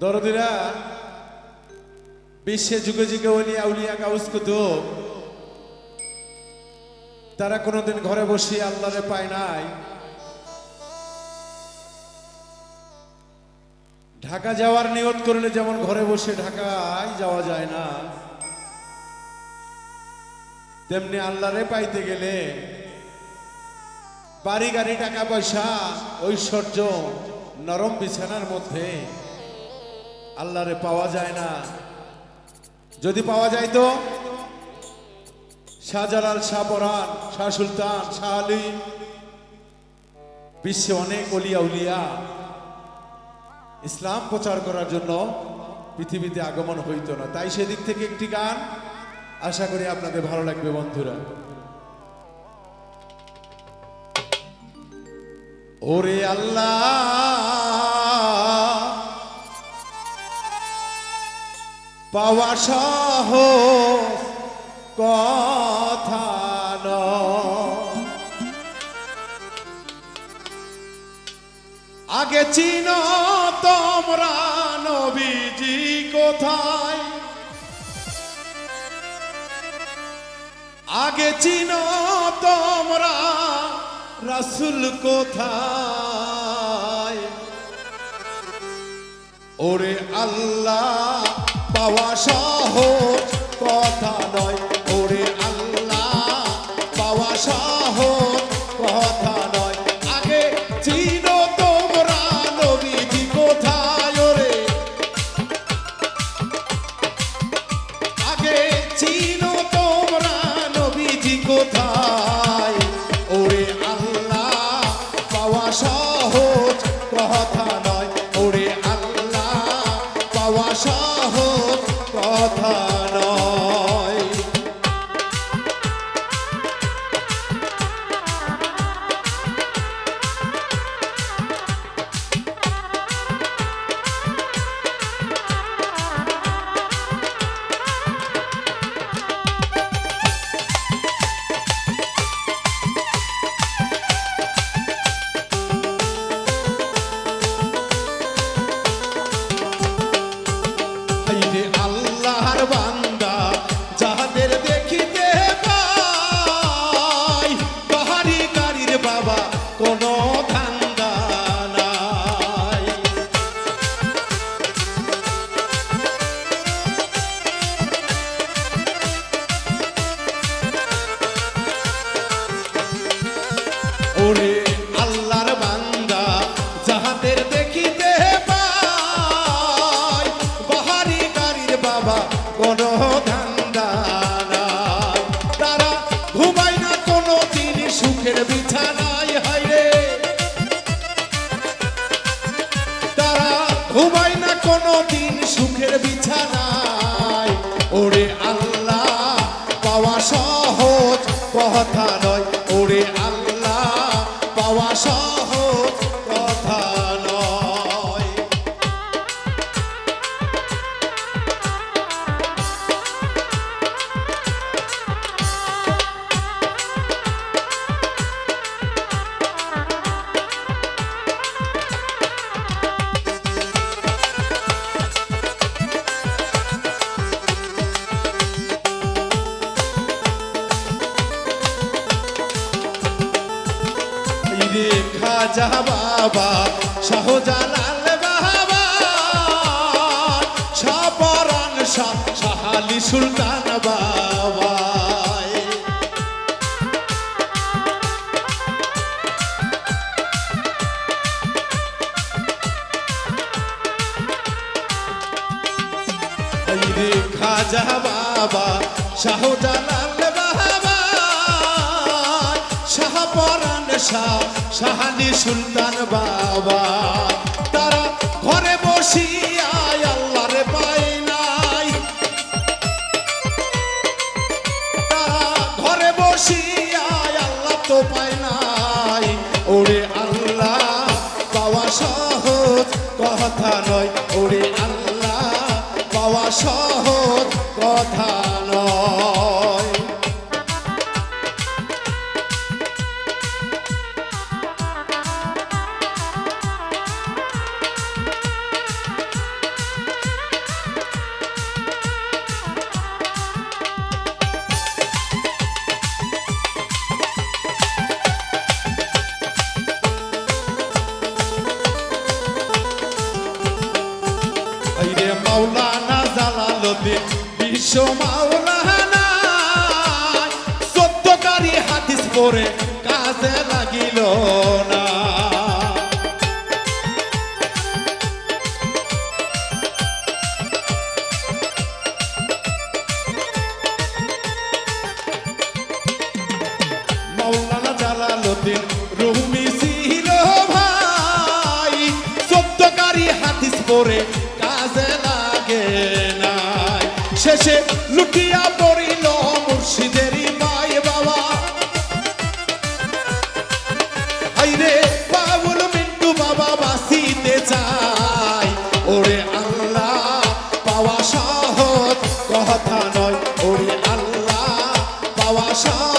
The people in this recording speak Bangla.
দরদিরা বিশ্বে যুগে যুগে ওলিয়া উলিয়া গাউস কুতুব তারা কোনোদিন ঘরে বসে আল্লাহরে পায় নাই। ঢাকা যাওয়ার নিয়ত করলে যেমন ঘরে বসে ঢাকায় যাওয়া যায় না, তেমনি আল্লাহরে পাইতে গেলে বাড়ি গাড়ি টাকা পয়সা ঐশ্বর্য নরম বিছানার মধ্যে আল্লাহরে পাওয়া যায় না। যদি পাওয়া যায় তো শাহজালাল, শাহ পরান, শাহ সুলতান, শাহ আলী, বিশ্বে অনেক ওলিয়া উলিয়া ইসলাম প্রচার করার জন্য পৃথিবীতে আগমন হইতো না। তাই সেদিক থেকে একটি গান আশা করি আপনাদের ভালো লাগবে বন্ধুরা। ওরে আল্লাহ পাওয়া সহজ কথা নয়, আগে চিনো তোমরা নবীজি কোথায়, আগে চিনো তোমরা রাসূল কোথায়। ওরে আল্লাহ পাওয়া সহজ কথা নয়, ওরে আল্লাহ পাওয়া সহজ কথা নয়, আগে চিনো তোমরা নবীজি কোথায়। ওরে আগে চিনো তোমরা নবীজি কোথায়। ওরে আল্লাহ পাওয়া সহজ কথা নয়, ওরে আল্লাহ পাওয়া সহজ কথা নয়। আল্লাহর বান্দা যাদের দেখিতে পাই, বাহারি গাড়ির বাবা কোনো ধান্দা নাই। ওরে আল্লাহর বান্দা যাদের দেখিতে পাই, বাহারি গাড়ির বাবা কোনো ধান্দা নাই। তারা ঘুমায় না কোনো দিন সুখের বিছানায়, হায়রে তারা ঘুমায় না কোনো দিন সুখের বিছানায়। ওরে আল্লাহ পাওয়া সহজ কথা নয়, ওরে আল্লাহ পাওয়া সহজ কথা নয়। খাজা বাবা, শাহজালাল বাবা, শাহ পরান, শাহ আলী সুলতান বাবা। খাজা বাবা, শাহজালাল বাবা, শাহ পরান, শাহ আলী সুলতান বাবা। তারা ঘরে বসিয়া আল্লাহরে পায় নাই, তারা ঘরে বসিয়া আল্লাহ তো পায় নাই। ওরে আল্লাহ পাওয়া সহজ কথা নয়, ওরে আল্লাহ পাওয়া সহজ কথা নয়। বিশ্ব মাওলানা 14 কারি হাদিস পড়ে কাজে লাগিল না। মাওলানা জালালউদ্দিন রুমি ছিল ভাই 14 কারি হাদিস পড়ে কাজে লাগে নাই। শেষে লুটিয়া পড়িল মুর্শিদেরই মাই বাবা। হাইরে বাবুল মিন্টু বাবা বাঁচিতে চায়। ওরে আল্লাহ পাওয়া সহজ কথা নয়, ওরে আল্লাহ পাওয়া সহজ